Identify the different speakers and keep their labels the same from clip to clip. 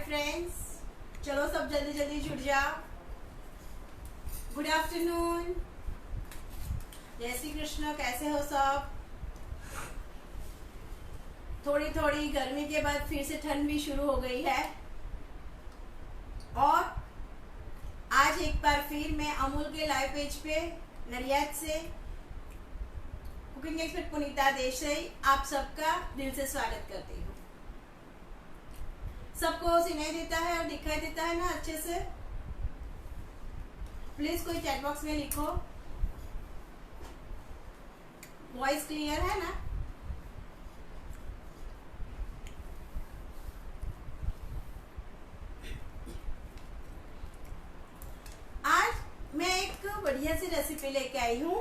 Speaker 1: Friends, चलो सब जल्दी जल्दी जुड़ जाओ। गुड आफ्टरनून, जय श्री कृष्ण। कैसे हो सब? थोड़ी थोड़ी गर्मी के बाद फिर से ठंड भी शुरू हो गई है और आज एक बार फिर मैं अमूल के लाइव पेज पे नडियाद से कुकिंग एक्सपर्ट पुनीता देसाई आप सबका दिल से स्वागत करती हूँ। सबको सुनाई देता है और दिखाई देता है ना अच्छे से? प्लीज कोई चैट बॉक्स में लिखो, वॉइस क्लियर है ना? आज मैं एक बढ़िया सी रेसिपी लेके आई हूँ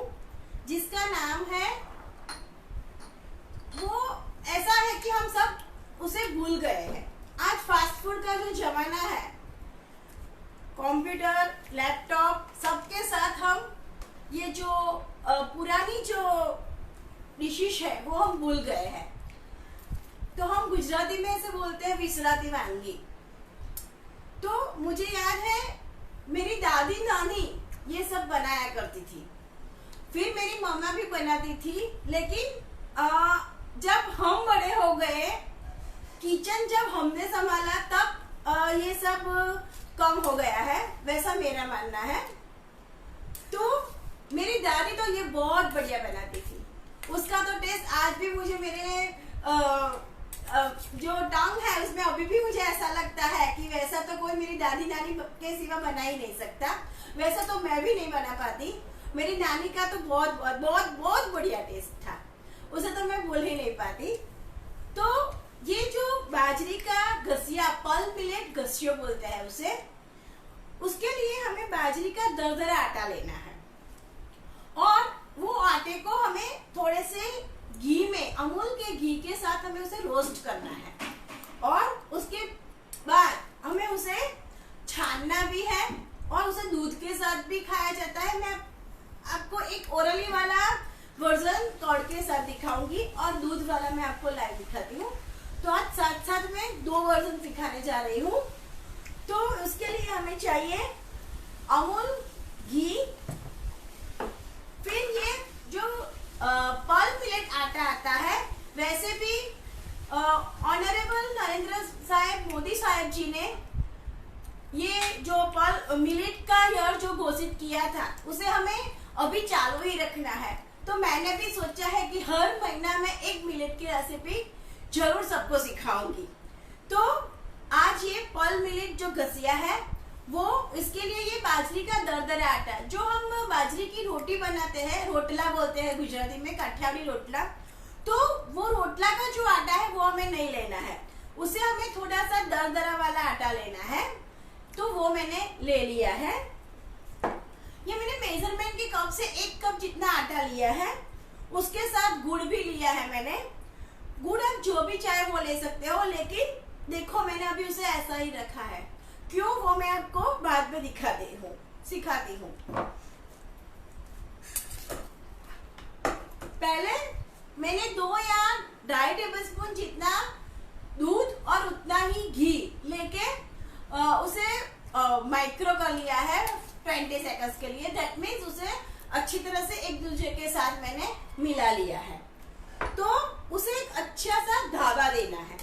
Speaker 1: जिसका नाम है, वो ऐसा है कि हम सब उसे भूल गए हैं। आज फास्ट फूड का जो जमाना है, कंप्यूटर, लैपटॉप सबके साथ हम ये जो पुरानी जो डिशेस है वो हम भूल गए हैं। तो हम गुजराती में इसे बोलते हैं विसराती वांगी। तो मुझे याद है मेरी दादी नानी ये सब बनाया करती थी, फिर मेरी मम्मा भी बनाती थी। लेकिन जब हम बड़े हो गए, किचन जब हमने संभाला, तब ये सब कम हो गया है, वैसा मेरा मानना है। तो मेरी दादी तो ये बहुत बढ़िया बनाती थी, उसका तो टेस्ट आज भी मुझे मेरे जो टंग है उसमें अभी भी मुझे ऐसा लगता है कि वैसा तो कोई मेरी दादी नानी के सिवा बना ही नहीं सकता। वैसा तो मैं भी नहीं बना पाती। मेरी नानी का तो बहुत बहुत बहुत बहुत बढ़िया टेस्ट था, उसे तो मैं भूल ही नहीं पाती। तो ये जो बाजरी का घसिया, पल्प मिलेट घसियो बोलते हैं उसे, उसके लिए हमें बाजरी का दरदरा आटा लेना है और वो आटे को हमें थोड़े से घी में, अमूल के घी के साथ हमें उसे रोस्ट करना है और उसके बाद हमें उसे छानना भी है और उसे दूध के साथ भी खाया जाता है। मैं आपको एक ओरली वाला वर्जन कर्ड के साथ दिखाऊंगी और दूध वाला मैं आपको लाइव दिखाती हूँ। तो आज साथ साथ में दो वर्जन दिखाने जा रही हूँ। तो उसके लिए हमें चाहिए अमूल घी, फिर ये जो पल्प मिलेट आटा आता है, वैसे भी ऑनरेबल नरेंद्र साहब मोदी साहब जी ने ये जो पल्प मिलेट का ईयर जो घोषित किया था उसे हमें अभी चालू ही रखना है। तो मैंने भी सोचा है कि हर महीना में एक मिलेट की रेसिपी जरूर सबको सिखाऊंगी। तो आज ये पल्प मिलेट जो घसिया है वो, इसके लिए ये बाजरी का दरदरा आटा, जो हम बाजरी की रोटी बनाते हैं, रोटला बोलते हैं गुजराती में, काठियावाड़ी रोटला, तो वो रोटला का जो आटा है वो हमें नहीं लेना है, उसे हमें थोड़ा सा दरदरा वाला आटा लेना है। तो वो मैंने ले लिया है। ये मैंने मेजरमेंट के कप से 1 कप जितना आटा लिया है, उसके साथ गुड़ भी लिया है मैंने। गुड़ आप जो भी चाहे वो ले सकते हो, लेकिन देखो मैंने अभी उसे ऐसा ही रखा है, क्यों वो मैं आपको बाद में सिखाती हूँ। पहले मैंने 2 या 2.5 टेबलस्पून जितना दूध और उतना ही घी लेके उसे माइक्रो कर लिया है 20 सेकंड्स के लिए। दैट मीन्स उसे अच्छी तरह से एक दूसरे के साथ मैंने मिला लिया है। तो उसे एक अच्छा सा धागा देना है।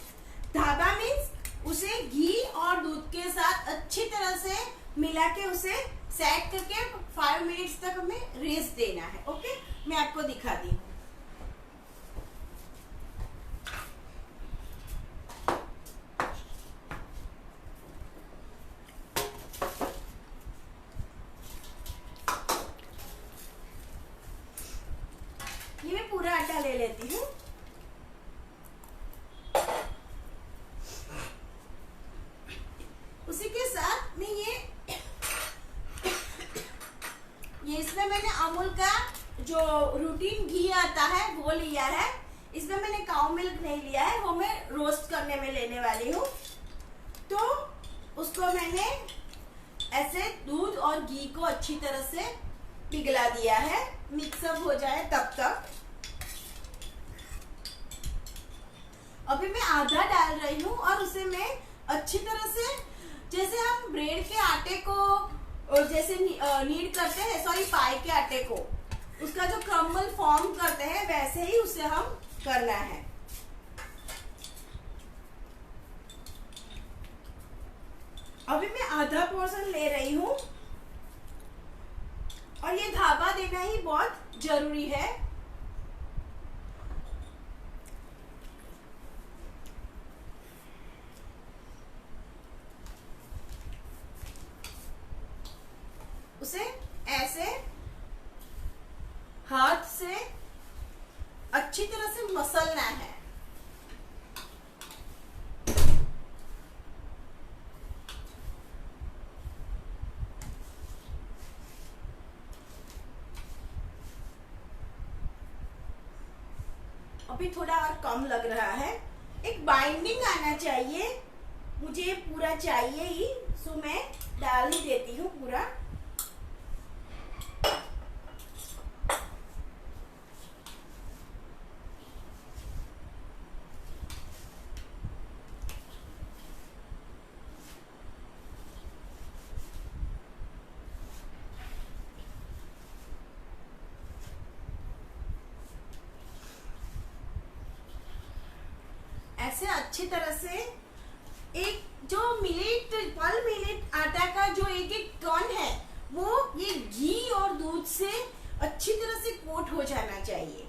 Speaker 1: धागा मीन्स उसे घी और दूध के साथ अच्छी तरह से मिला के उसे सेट करके 5 मिनट्स तक हमें रेस्ट देना है। ओके, मैं आपको दिखाती हूँ। ये मैं पूरा आटा ले लेती हूँ। उसी के साथ में ये इसमें मैंने अमूल का जो रूटीन घी आता है वो लिया है। इसमें मैंने काऊ मिल्क नहीं लिया है, वो मैं रोस्ट करने में लेने वाली हूँ। तो उसको मैंने ऐसे दूध और घी को अच्छी तरह से पिघला दिया है, मिक्सअप हो जाए तब तक। अभी मैं आधा डाल रही हूँ और उसे मैं अच्छी तरह से, जैसे हम ब्रेड के आटे को जैसे नीड करते हैं, सॉरी पाई के आटे को, उसका जो क्रम्बल फॉर्म करते हैं वैसे ही उसे हम करना है। अभी मैं आधा पोर्शन ले रही हूँ और ये धागा देना ही बहुत जरूरी है। उसे ऐसे हाथ से अच्छी तरह से मसलना है। अभी थोड़ा और कम लग रहा है, एक बाइंडिंग आना चाहिए, मुझे पूरा चाहिए ही, सो मैं डाल ही देती हूँ पूरा। ऐसे अच्छी तरह से एक जो पल मिलेट आटा का जो एक एक कण है वो ये घी और दूध से अच्छी तरह से कोट हो जाना चाहिए।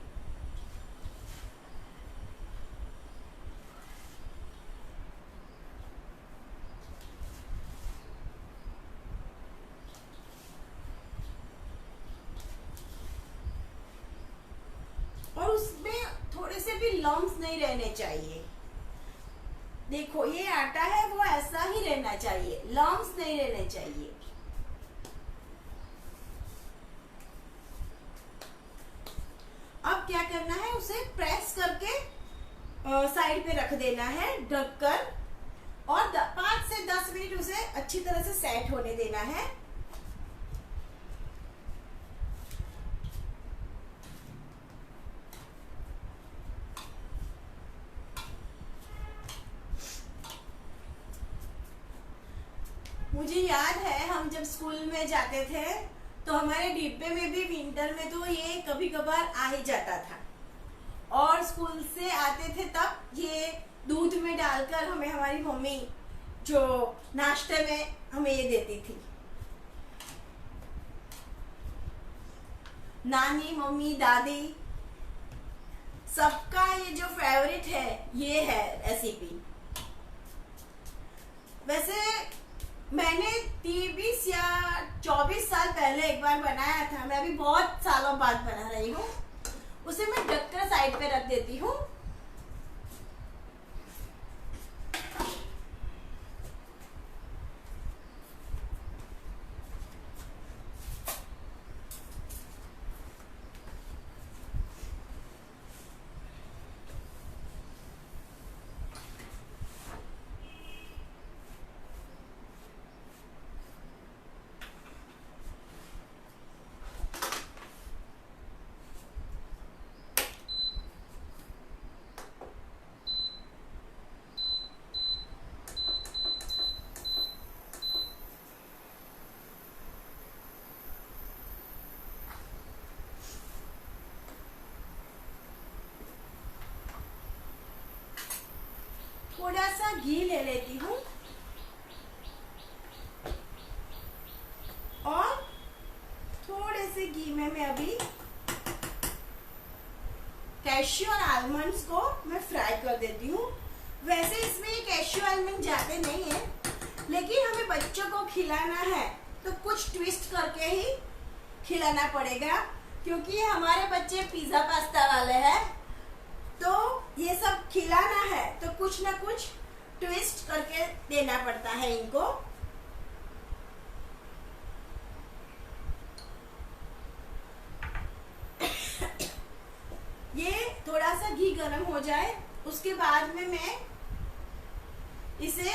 Speaker 1: और उसमें थोड़े से भी लम्स नहीं रहने चाहिए। देखो ये आटा है वो ऐसा ही रहना चाहिए, लम्स नहीं रहने चाहिए। अब क्या करना है, उसे प्रेस करके साइड पे रख देना है ढककर, और 5 से 10 मिनट उसे अच्छी तरह से सेट होने देना है। मुझे याद है हम जब स्कूल में जाते थे तो हमारे डिब्बे में भी विंटर में तो ये कभी कभार आ ही जाता था, और स्कूल से आते थे तब ये दूध में डालकर हमें हमारी मम्मी जो नाश्ते में हमें ये देती थी। नानी, मम्मी, दादी सबका ये जो फेवरेट है ये है रेसिपी। वैसे मैंने 23 या 24 साल पहले एक बार बनाया था, मैं अभी बहुत सालों बाद बना रही हूँ। उसे मैं ढककर साइड पे रख देती हूँ। थोड़ा सा घी ले लेती हूँ और थोड़े से घी में मैं अभी कैश्यू और आलमंड्स को मैं फ्राई कर देती हूँ। वैसे इसमें ये कैश्यू आलमंड जाते नहीं है, लेकिन हमें बच्चों को खिलाना है तो कुछ ट्विस्ट करके ही खिलाना पड़ेगा, क्योंकि हमारे बच्चे पिज्जा पास्ता वाले हैं, तो ये सब खिलाना है तो कुछ ना कुछ ट्विस्ट करके देना पड़ता है इनको। ये थोड़ा सा घी गर्म हो जाए उसके बाद में मैं इसे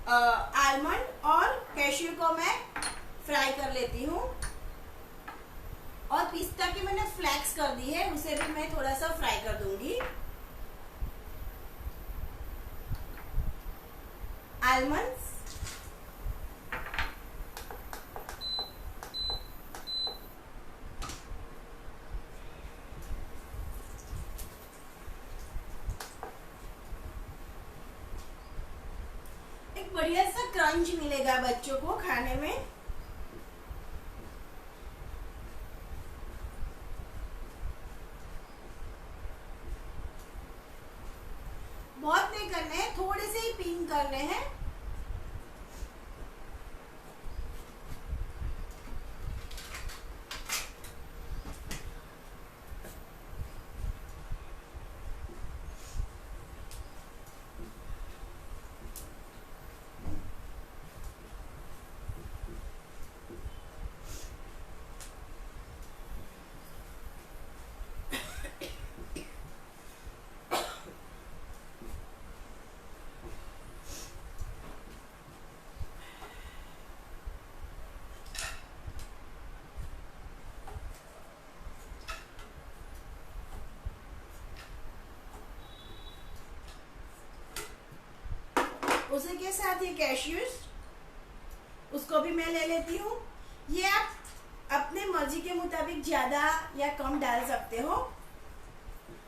Speaker 1: आलमंड और कैश्यू को मैं फ्राई कर लेती हूँ, और पिस्ता की मैंने फ्लैक्स कर दी है उसे भी मैं थोड़ा सा फ्राई कर दूंगी। आलमंड्स, एक बढ़िया सा क्रंच मिलेगा बच्चों को खाने में। बहुत नहीं करने हैं, थोड़े से ही पिन करने हैं। उसी के साथ ये कैश्यूज, उसको भी मैं ले लेती हूँ। ये आप अपने मर्जी के मुताबिक ज्यादा या कम डाल सकते हो।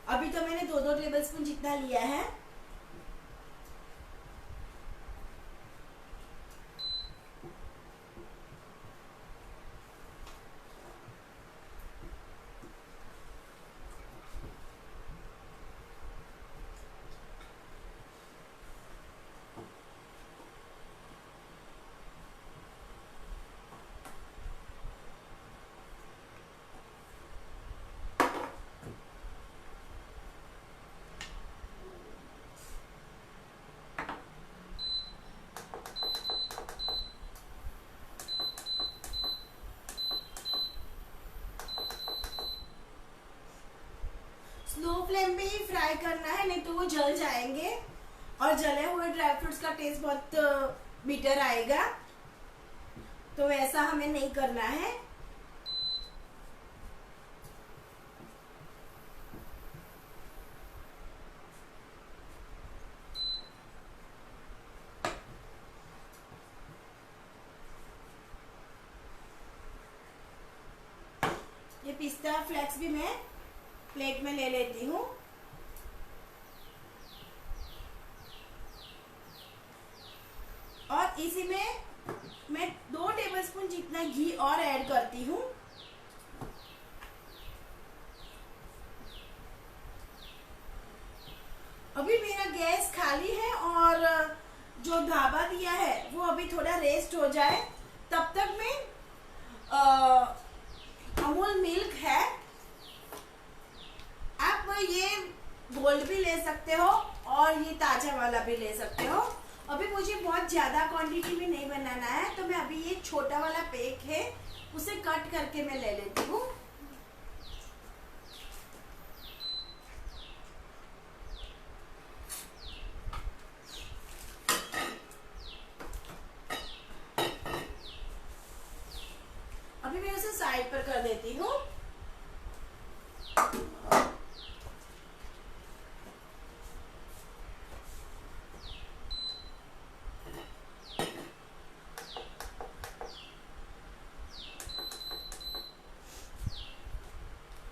Speaker 1: अभी तो मैंने 2-2 टेबलस्पून जितना लिया है। स्लो फ्लेम पे ही फ्राई करना है, नहीं तो वो जल जाएंगे और जले हुए ड्राई फ्रूट्स का टेस्ट बहुत बिटर आएगा, तो वैसा हमें नहीं करना है। ये पिस्ता फ्लेक्स भी मैं प्लेट में ले लेती हूँ। और इसी में मैं 2 टेबलस्पून जितना घी और ऐड करती हूँ। अभी मेरा गैस खाली है और जो ढाबा दिया है वो अभी थोड़ा रेस्ट हो जाए, तब तक मैं अमूल मिल्क है, आप ये गोल्ड भी ले सकते हो और ये ताजा वाला भी ले सकते हो। अभी मुझे बहुत ज़्यादा क्वांटिटी में नहीं बनाना है, तो मैं अभी ये छोटा वाला पैक है उसे कट करके मैं ले लेती हूँ। अभी मैं उसे साइड पर कर देती हूँ।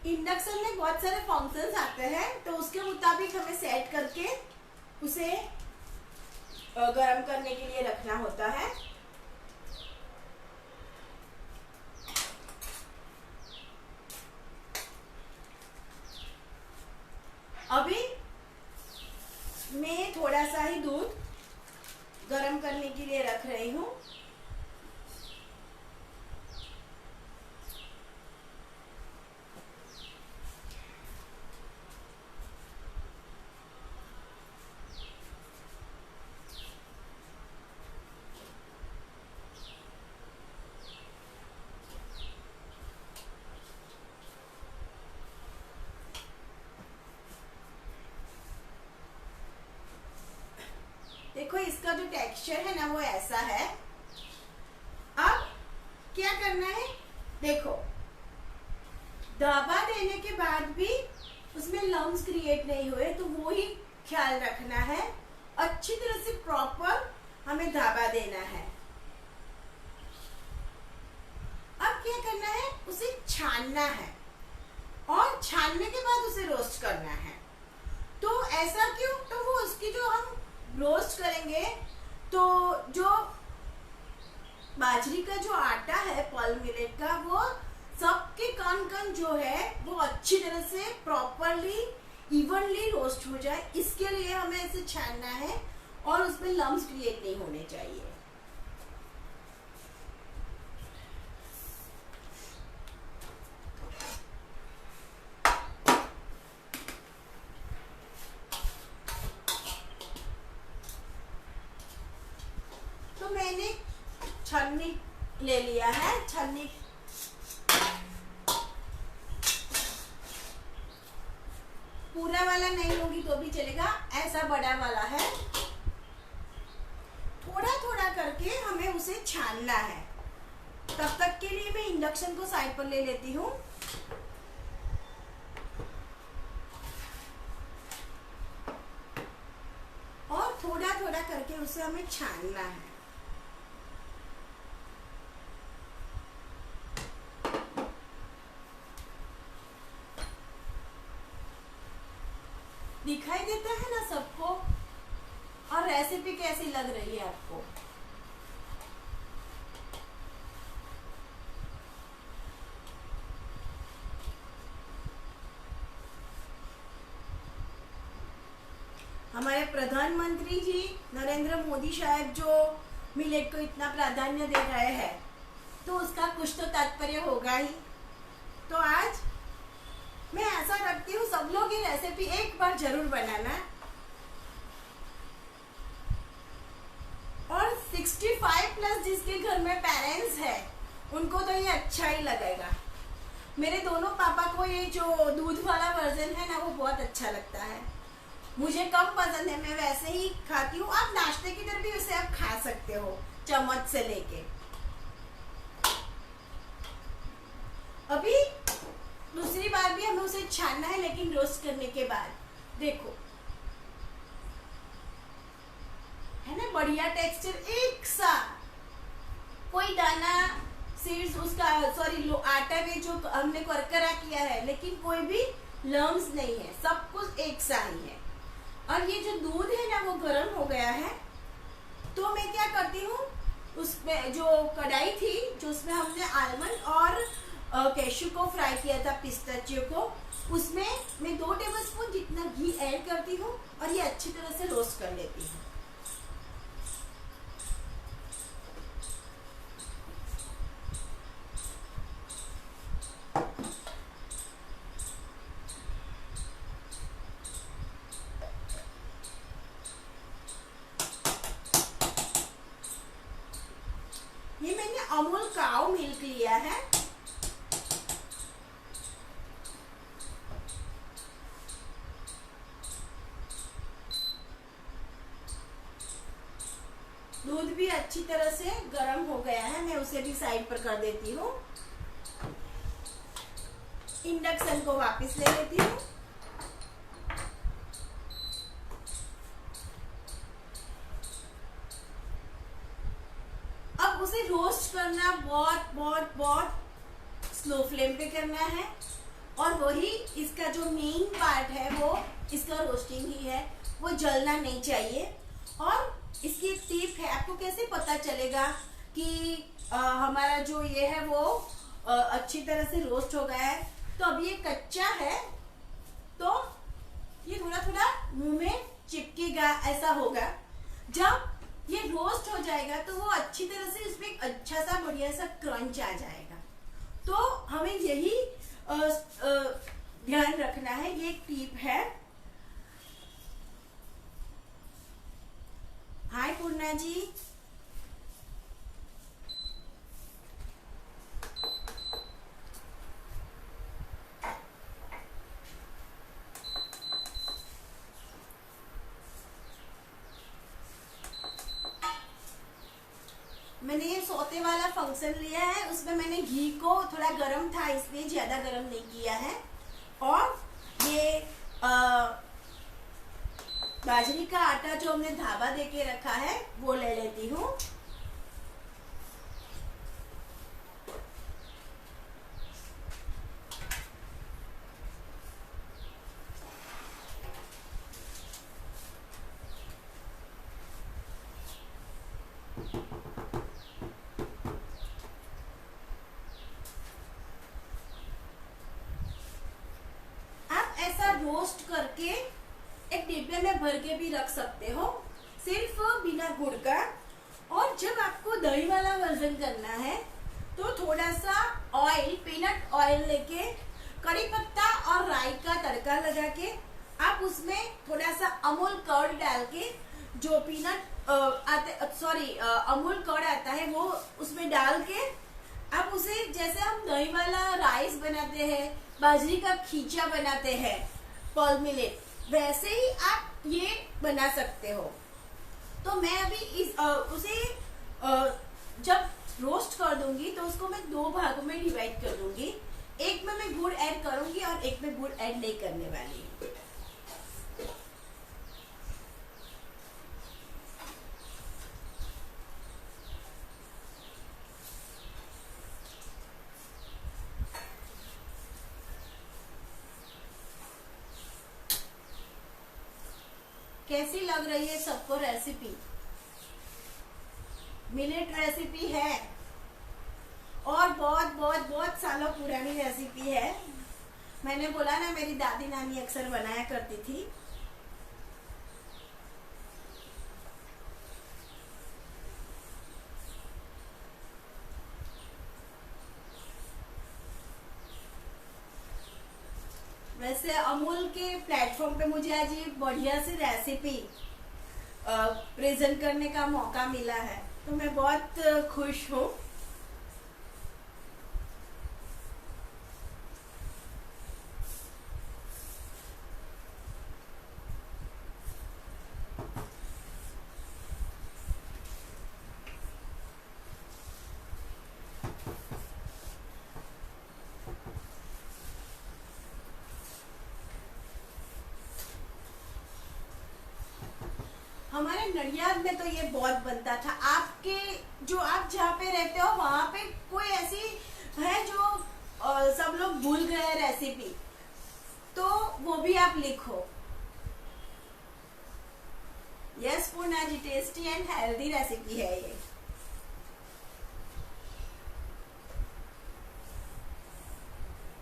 Speaker 1: इंडक्शन में बहुत सारे फंक्शंस आते हैं, तो उसके मुताबिक हमें सेट करके उसे गरम करने के लिए रखना होता है। अभी मैं थोड़ा सा ही दूध गरम करने के लिए रख रही हूँ। देखो इसका जो टेक्सचर है ना वो ऐसा है। अब क्या करना है, देखो दबा देने के बाद भी उसमें लम्स क्रिएट नहीं हुए, तो वो ही ख्याल रखना है। अच्छी तरह से प्रॉपर हमें धाबा देना है। अब क्या करना है, उसे छानना है और छानने के बाद उसे रोस्ट करना है। तो ऐसा क्यों, तो वो उसकी जो हम रोस्ट करेंगे तो जो बाजरी का जो आटा है पॉल मिलेट का, वो सबके कण कण जो है वो अच्छी तरह से प्रॉपरली इवनली रोस्ट हो जाए, इसके लिए हमें इसे छानना है और उसमें लम्स क्रिएट नहीं होने चाहिए। तो मैंने छन्नी ले लिया है, छन्नी पूरा वाला नहीं लूंगी तो भी चलेगा, ऐसा बड़ा वाला है। थोड़ा थोड़ा करके हमें उसे छानना है। तब तक के लिए मैं इंडक्शन को साइड पर ले लेती हूँ। और थोड़ा थोड़ा करके उसे हमें छानना है। दिखाई देता है ना सबको, और रेसिपी कैसी लग रही है आपको? हमारे प्रधानमंत्री जी नरेंद्र मोदी साहब जो मिलेट को इतना प्राधान्य दे रहे हैं, तो उसका कुछ तो तात्पर्य होगा ही। तो आज मैं ऐसा रखती हूँ सब लोग ये रेसिपी एक बार जरूर बनाना, और 65 प्लस जिसके घर में पेरेंट्स है उनको तो ये अच्छा ही लगेगा। मेरे दोनों पापा को ये जो दूध वाला वर्जन है ना वो बहुत अच्छा लगता है, मुझे कम पसंद है, मैं वैसे ही खाती हूँ। आप नाश्ते की तरह भी उसे आप खा सकते हो चम्मच से लेके। अभी दूसरी बार भी हमें उसे छानना है, लेकिन रोस्ट करने के बाद देखो है ना बढ़िया टेक्सचर, एक सा कोई दाना सीड्स उसका आटा में जो हमने करकरा किया है, लेकिन कोई भी लम्स नहीं है, सब कुछ एक सा ही है। और ये जो दूध है ना वो गर्म हो गया है, तो मैं क्या करती हूँ, उसमें जो कढ़ाई थी जो उसमें हमने आलमंड और कैशू को फ्राई किया था, पिस्ताचियो को, उसमें मैं 2 टेबलस्पून जितना घी ऐड करती हूँ और ये अच्छी तरह से रोस्ट कर लेती हूँ। ये मैंने अमूल काऊ मिल्क लिया है, दूध भी अच्छी तरह से गर्म हो गया है, मैं उसे भी साइड पर कर देती हूँ। इंडक्शन को वापस ले लेती हूँ। अब उसे रोस्ट करना बहुत बहुत बहुत स्लो फ्लेम पे करना है, और वही इसका जो मेन पार्ट है वो इसका रोस्टिंग ही है, वो जलना नहीं चाहिए। और इसकी एक टिप है, आपको कैसे पता चलेगा कि हमारा जो ये है वो अच्छी तरह से रोस्ट हो गया है। तो अब ये कच्चा है तो ये थोड़ा थोड़ा मुंह में चिपकेगा, ऐसा होगा। जब ये रोस्ट हो जाएगा तो वो अच्छी तरह से इसमें एक अच्छा सा बढ़िया सा क्रंच आ जाएगा। तो हमें यही ध्यान रखना है, ये एक टिप है। हाय पूर्णा जी, मैंने ये सोते वाला फंक्शन लिया है, उसमें मैंने घी को थोड़ा गरम था इसलिए ज्यादा गरम नहीं किया है, और ये बाजरी का आटा जो हमने धाबा देके रखा है वो ले लेती हूँ। आप ऐसा रोस्ट करके एक डिब्बे में भर के भी रख सकते हो, सिर्फ बिना गुड़ का। और जब आपको दही वाला वर्जन करना है तो थोड़ा सा ऑयल, पीनट ऑयल लेके कड़ी पत्ता और राई का तड़का लगा के आप उसमें थोड़ा सा अमूल कर्ड डाल के, जो पीनट अमूल कर्ड आता है वो उसमें डाल के आप उसे, जैसे हम दही वाला राइस बनाते हैं, बाजरी का खींचा बनाते हैं पल्प मिलेट, वैसे ही आप ये बना सकते हो। तो मैं अभी उसे जब रोस्ट कर दूंगी तो उसको मैं 2 भागों में डिवाइड कर दूंगी। एक में मैं गुड़ ऐड करूंगी और एक में गुड़ ऐड नहीं करने वाली हूँ। कैसी लग रही है सबको रेसिपी? मिलेट रेसिपी है और बहुत बहुत बहुत सालों पुरानी रेसिपी है। मैंने बोला ना, मेरी दादी नानी अक्सर बनाया करती थी। वैसे अमूल के प्लेटफॉर्म पे मुझे आज ये बढ़िया सी रेसिपी प्रेजेंट करने का मौका मिला है, तो मैं बहुत खुश हूँ। हमारे नडियाद में तो ये बहुत बनता था। आपके जो आप जहाँ पे रहते हो वहां पे कोई ऐसी है जो सब लोग भूल गए रेसिपी, तो वो भी आप लिखो। Yes Purna ji, tasty and healthy recipe है ये।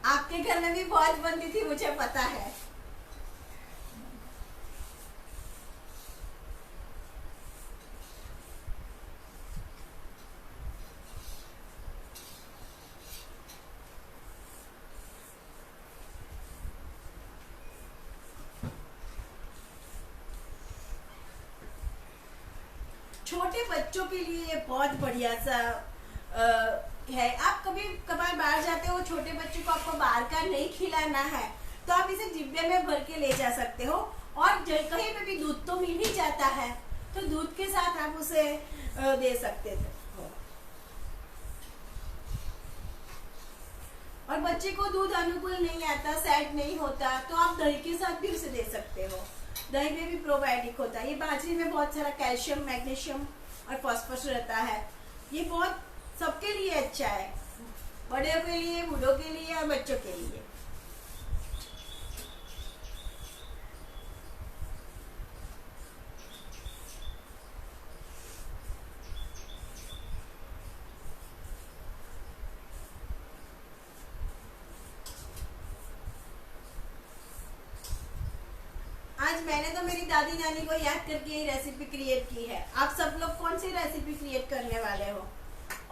Speaker 1: आपके घर में भी बहुत बनती थी, मुझे पता है। छोटे बच्चों के लिए ये बहुत बढ़िया सा है। आप कभी कभार बाहर जाते हो, छोटे बच्चों को आपको बाहर का नहीं खिलाना है, तो आप इसे डिब्बे में भर के ले जा सकते हो। और कहीं पे भी दूध तो मिल ही जाता है, तो दूध के साथ आप उसे दे सकते थे। और बच्चे को दूध अनुकूल नहीं आता, सेट नहीं होता, तो आप दही के साथ भी उसे दे सकते हो। दही में भी प्रोबायोटिक होता है। ये बाजरी में बहुत सारा कैल्शियम, मैग्नीशियम और फॉस्फोरस रहता है। ये बहुत सबके लिए अच्छा है, बड़े के लिए, बूढ़ों के लिए और बच्चों के लिए। आज मैंने तो मेरी दादी नानी को याद करके ये रेसिपी क्रिएट की है। आप सब लोग कौन सी रेसिपी क्रिएट करने वाले हो?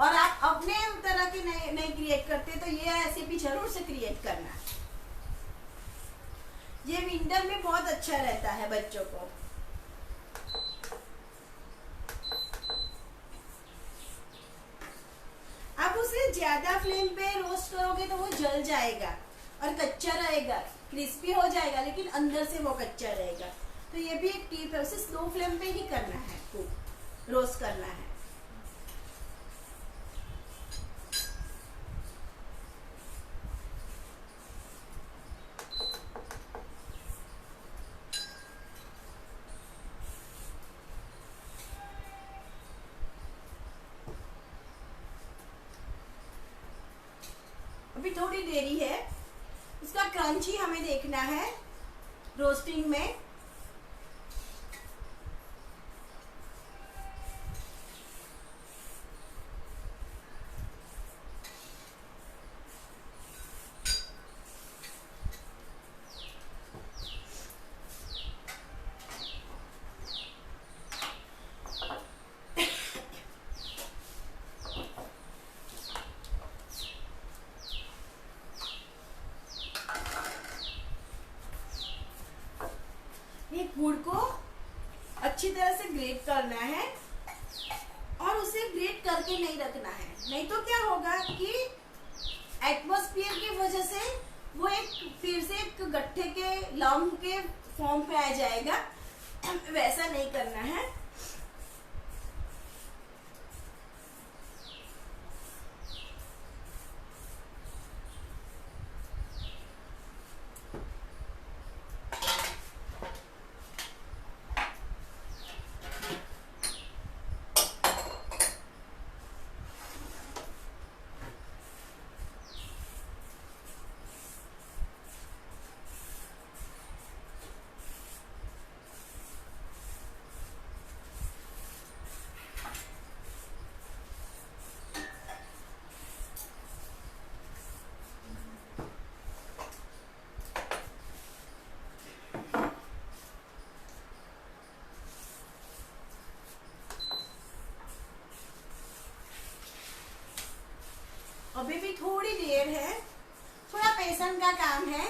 Speaker 1: और आप अपने तरह की नहीं क्रिएट करते तो ये रेसिपी जरूर से क्रिएट करना। ये विंटर में बहुत अच्छा रहता है बच्चों को। आप उसे ज्यादा फ्लेम पे रोस्ट करोगे तो वो जल जाएगा और कच्चा रहेगा। क्रिस्पी हो जाएगा लेकिन अंदर से वो कच्चा रहेगा। तो ये भी एक टिप है, उसे स्लो फ्लेम पे ही करना है, कुक रोस्ट करना है। अभी थोड़ी देरी है, इसका क्रंच ही हमें देखना है रोस्टिंग में। ये गुड़ को अच्छी तरह से ग्रेट करना है और उसे ग्रेट करके नहीं रखना है, नहीं तो क्या होगा कि एटमॉस्फेयर की वजह से वो एक फिर से एक गट्ठे के लम्ब के फॉर्म पे आ जाएगा। वैसा नहीं करना है। अभी भी थोड़ी देर है, थोड़ा पेशेंस का काम है,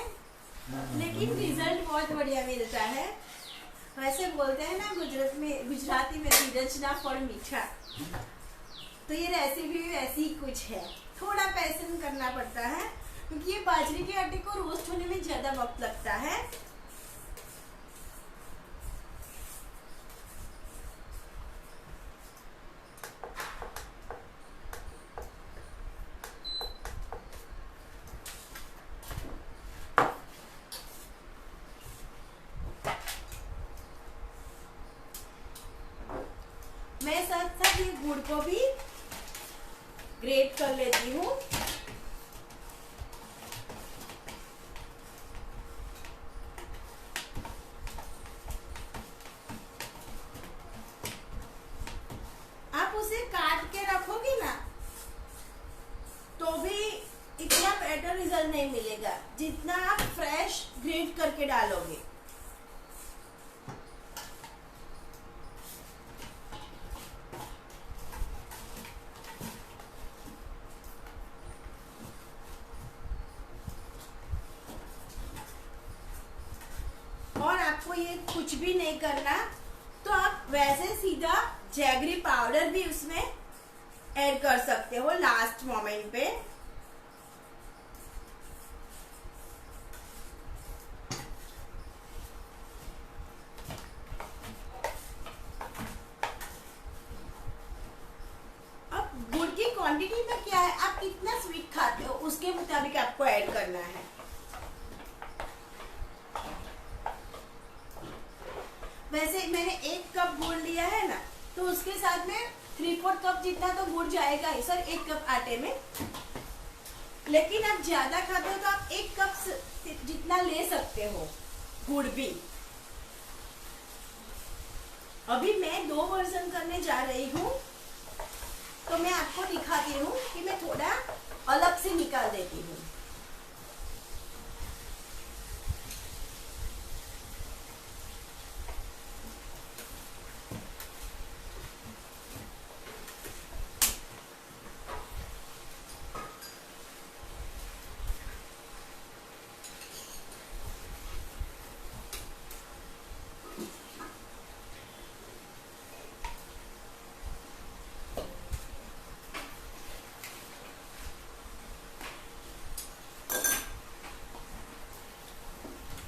Speaker 1: लेकिन रिजल्ट बहुत बढ़िया मिलता है। वैसे बोलते हैं ना गुजराती में धीरज ना फल मीठा, तो ये रेसिपी भी वैसी ही कुछ है। थोड़ा पेशेंस करना पड़ता है क्योंकि ये बाजरे के आटे को रोस्ट होने में ज्यादा वक्त लगता है। मैं साथ साथ ये गुड़ को भी ग्रेट कर लेती हूँ। आप उसे काट के रखोगे ना तो भी इतना बेटर रिजल्ट नहीं मिलेगा जितना आप फ्रेश ग्रेट करके डालोगे। और आपको ये कुछ भी नहीं करना, तो आप वैसे सीधा जैगरी पाउडर भी उसमें ऐड कर सकते हो लास्ट मोमेंट पे। अब गुड़ की क्वांटिटी में क्या है, आप कितना स्वीट खाते हो उसके मुताबिक आपको ऐड करना है। वैसे मैंने 1 कप गुड़ लिया है ना, तो उसके साथ में 3/4 कप जितना तो गुड़ जाएगा ही सर 1 कप आटे में। लेकिन आप ज्यादा खाते हो तो आप 1 कप जितना ले सकते हो गुड़ भी। अभी मैं 2 वर्जन करने जा रही हूँ, तो मैं आपको दिखाती हूँ कि मैं थोड़ा अलग से निकाल देती हूँ।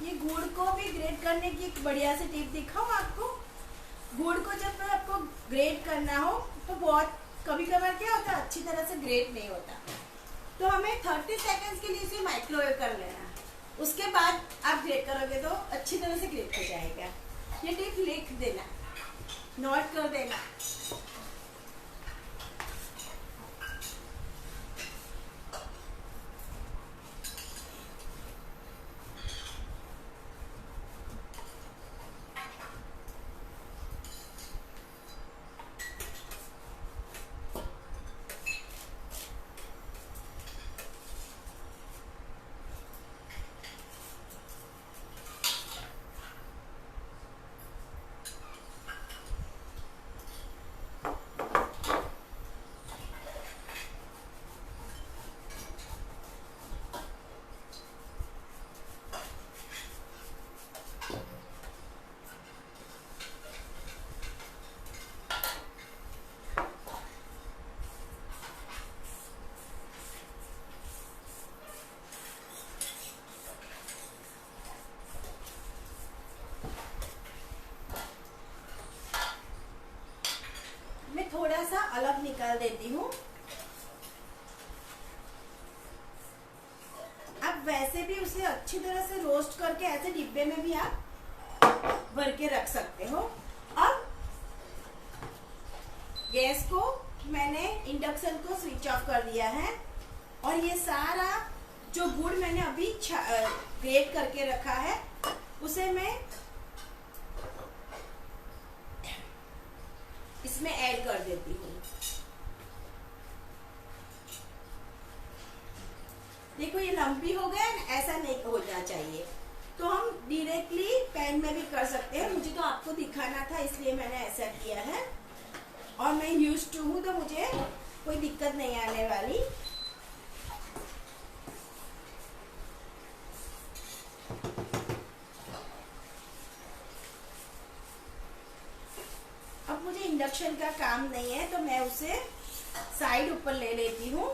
Speaker 1: ये गुड़ को भी ग्रेट करने की एक बढ़िया से टिप दिखाऊं आपको। गुड़ को जब आपको ग्रेट करना हो तो बहुत कभी कभार क्या होता है, अच्छी तरह से ग्रेट नहीं होता, तो हमें 30 सेकंड्स के लिए इसे माइक्रोवेव कर लेना। उसके बाद आप ग्रेट करोगे तो अच्छी तरह से ग्रेट हो जाएगा। ये टिप लिख देना, नोट कर देना। डाल देती हूँ। आप वैसे भी उसे अच्छी तरह से रोस्ट करके ऐसे डिब्बे में भी आप भर के रख सकते हो। अब गैस को मैंने इंडक्शन को स्विच ऑफ कर दिया है और ये सारा जो गुड़ मैंने अभी ग्रेट करके रखा है उसे मैं इसमें ऐड कर देती हूँ। देखो ये लंपी हो गया, ऐसा नहीं होना चाहिए। तो हम डायरेक्टली पैन में भी कर सकते हैं, मुझे तो आपको दिखाना था इसलिए मैंने ऐसा किया है और मैं यूज्ड टू हूँ तो मुझे कोई दिक्कत नहीं आने वाली। अब मुझे इंडक्शन का काम नहीं है तो मैं उसे साइड ऊपर ले लेती हूँ,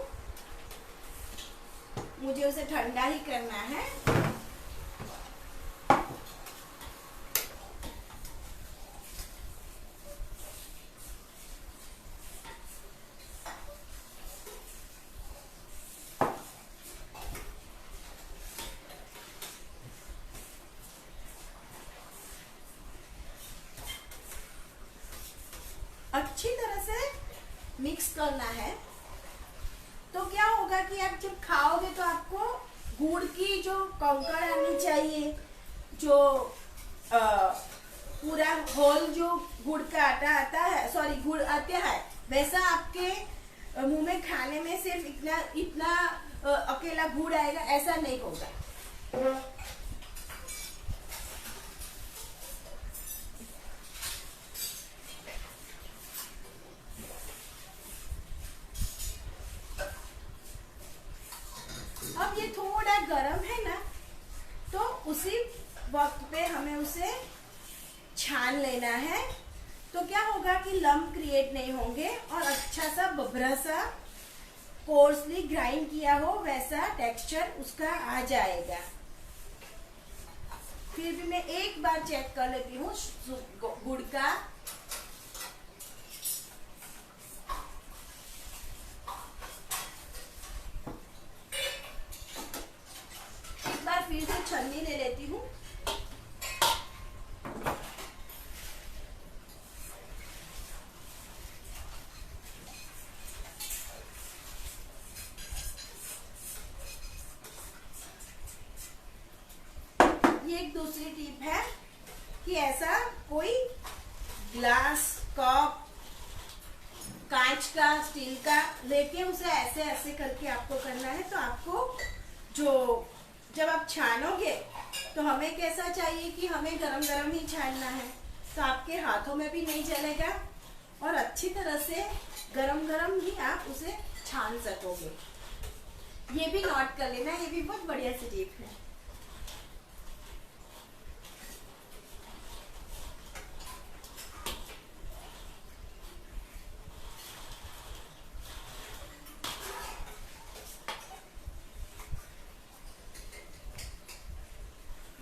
Speaker 1: मुझे उसे ठंडा ही करना है। अच्छी तरह से मिक्स करना है। तो क्या होगा कि आप जब खाओगे तो आपको गुड़ की जो कंकड़ आनी चाहिए, जो पूरा होल जो गुड़ का आटा आता है, सॉरी गुड़ आता है, वैसा आपके मुंह में खाने में सिर्फ इतना इतना अकेला गुड़ आएगा, ऐसा नहीं होगा। अब ये थोड़ा गरम है ना, तो उसी वक्त पे हमें उसे छान लेना है। तो क्या होगा कि लम्प क्रिएट नहीं होंगे और अच्छा सा बबरा सा कोर्सली ग्राइंड किया हो वैसा टेक्सचर उसका आ जाएगा। फिर भी मैं एक बार चेक कर लेती हूँ गुड़ का। एक बार फिर से छन्नी ले लेती हूँ। ये एक दूसरी टिप है कि ऐसा कोई ग्लास, कप, कांच का, स्टील का लेके उसे ऐसे ऐसे करके आपको करना है। तो आपको जो जब आप छानोगे तो हमें कैसा चाहिए कि हमें गरम गरम ही छानना है, तो आपके हाथों में भी नहीं जलेगा और अच्छी तरह से गरम गरम ही आप उसे छान सकोगे। ये भी नोट कर लेना, ये भी बहुत बढ़िया सी टिप है।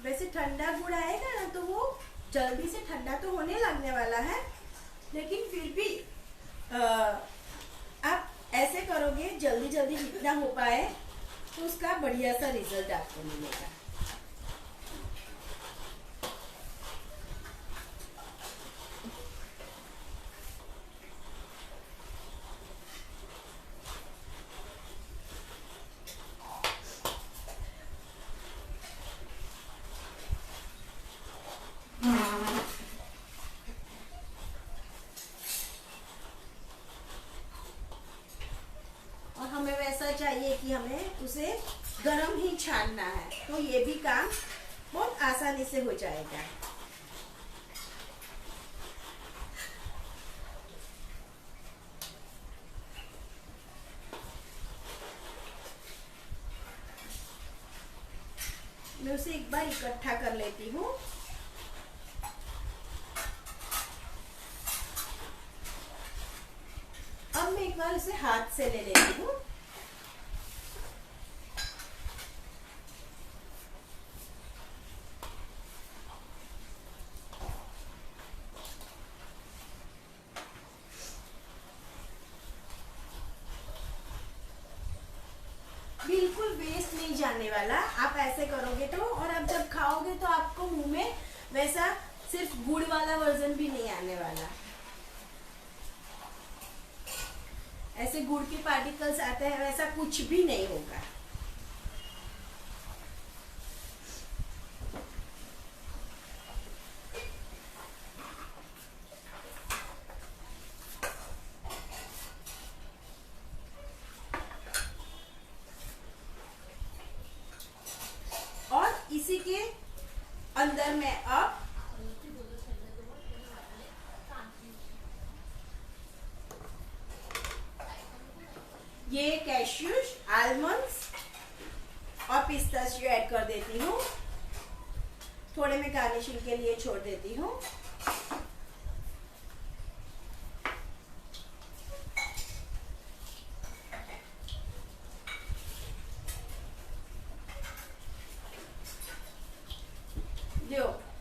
Speaker 1: वैसे ठंडा गुड़ आएगा ना तो वो जल्दी से ठंडा तो होने लगने वाला है, लेकिन फिर भी आप ऐसे करोगे जल्दी जल्दी जितना हो पाए तो उसका बढ़िया सा रिजल्ट आपको मिलेगा। और हमें वैसा चाहिए कि हमें उसे गरम ही छानना है, तो ये भी काम बहुत आसानी से हो जाएगा। मैं उसे एक बार इकट्ठा कर लेती हूँ। अब मैं एक बार इसे हाथ से ले लेती हूँ। नहीं जाने वाला आप ऐसे करोगे तो, और आप जब खाओगे तो आपको मुंह में वैसा सिर्फ गुड़ वाला वर्जन भी नहीं आने वाला। ऐसे गुड़ के पार्टिकल्स आते हैं वैसा कुछ भी नहीं होगा। और इसी के अंदर में अब ये कैश्यूज, आलमंड्स और पिस्ताशियो ऐड कर देती हूँ। थोड़े मैं गार्निशिंग के लिए छोड़ देती हूँ।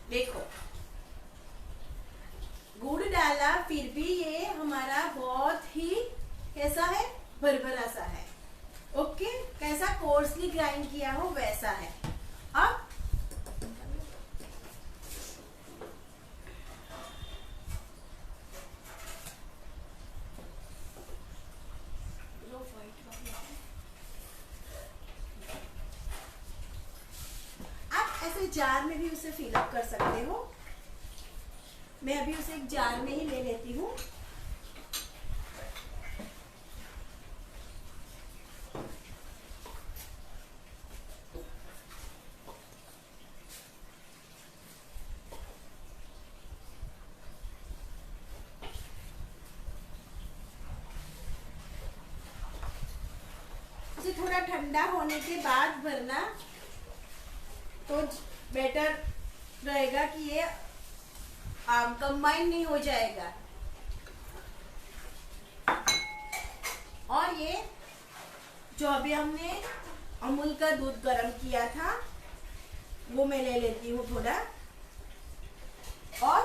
Speaker 1: देखो गुड़ डाला फिर भी ये हमारा बहुत ही कैसा है, भरभरा सा है। ओके, कैसा कोर्सली ग्राइंड किया हो वैसा है। अब आप ऐसे जार में भी उसे फिलअप कर सकते हो। मैं अभी उसे एक जार में ही ले लेती हूँ। उसे थोड़ा ठंडा होने के बाद भरना तो बेटर रहेगा कि ये कंबाइन नहीं हो जाएगा। और ये जो अभी हमने अमूल का दूध गर्म किया था वो मैं ले लेती हूँ थोड़ा, और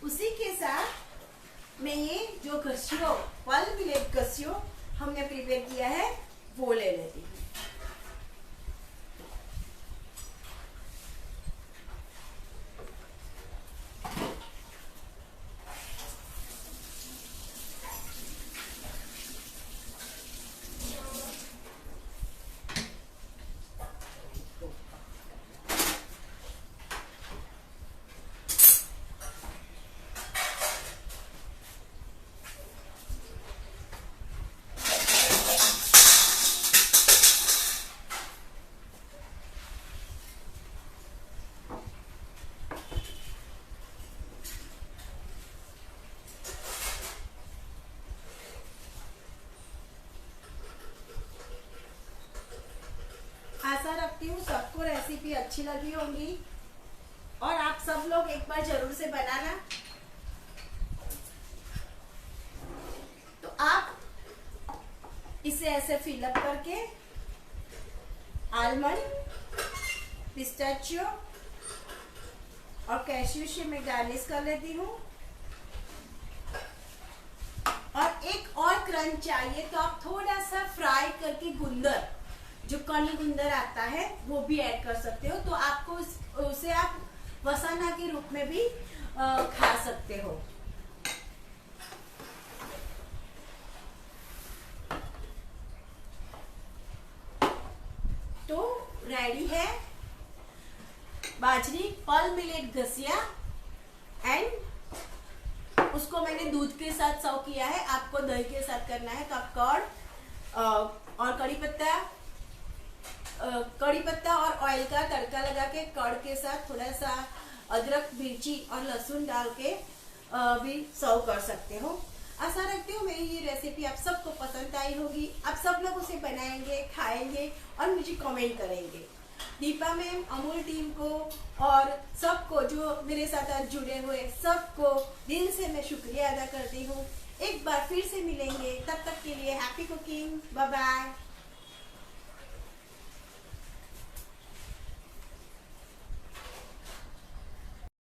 Speaker 1: उसी के साथ मैं ये जो कस्यो पल्प मिलेट कस्यो हमने प्रिपेयर किया है वो ले लेती हूँ। आशा रखती हूँ सबको रेसिपी अच्छी लगी होगी और आप सब लोग एक बार जरूर से बनाना। तो आप इसे ऐसे फिलअप करके आलमंड, पिस्ताचियो और कैश्यू से मैं गार्निश कर लेती हूँ। और एक और क्रंच चाहिए तो आप थोड़ा सा फ्राई करके गुंदर, जो कनी गुंदर आता है वो भी ऐड कर सकते हो। तो आपको उसे आप वसाना के रूप में भी खा सकते हो। तो रेडी है बाजरी पल्प मिलेट घसिया, एंड उसको मैंने दूध के साथ सर्व किया है। आपको दही के साथ करना है तो आप कर्ड और कड़ी पत्ता और ऑयल का तड़का लगा के कर्ड के साथ थोड़ा सा अदरक, मिर्ची और लहसुन डाल के भी सर्व कर सकते हो। आशा रखती हूँ मेरी ये रेसिपी आप सबको पसंद आई होगी। आप सब लोग उसे बनाएंगे, खाएंगे और मुझे कमेंट करेंगे। दीपा मैम, अमूल टीम को और सबको जो मेरे साथ आज जुड़े हुए सबको दिल से मैं शुक्रिया अदा करती हूँ। एक बार फिर से मिलेंगे, तब तक के लिए हैप्पी कुकिंग, बाय बाय।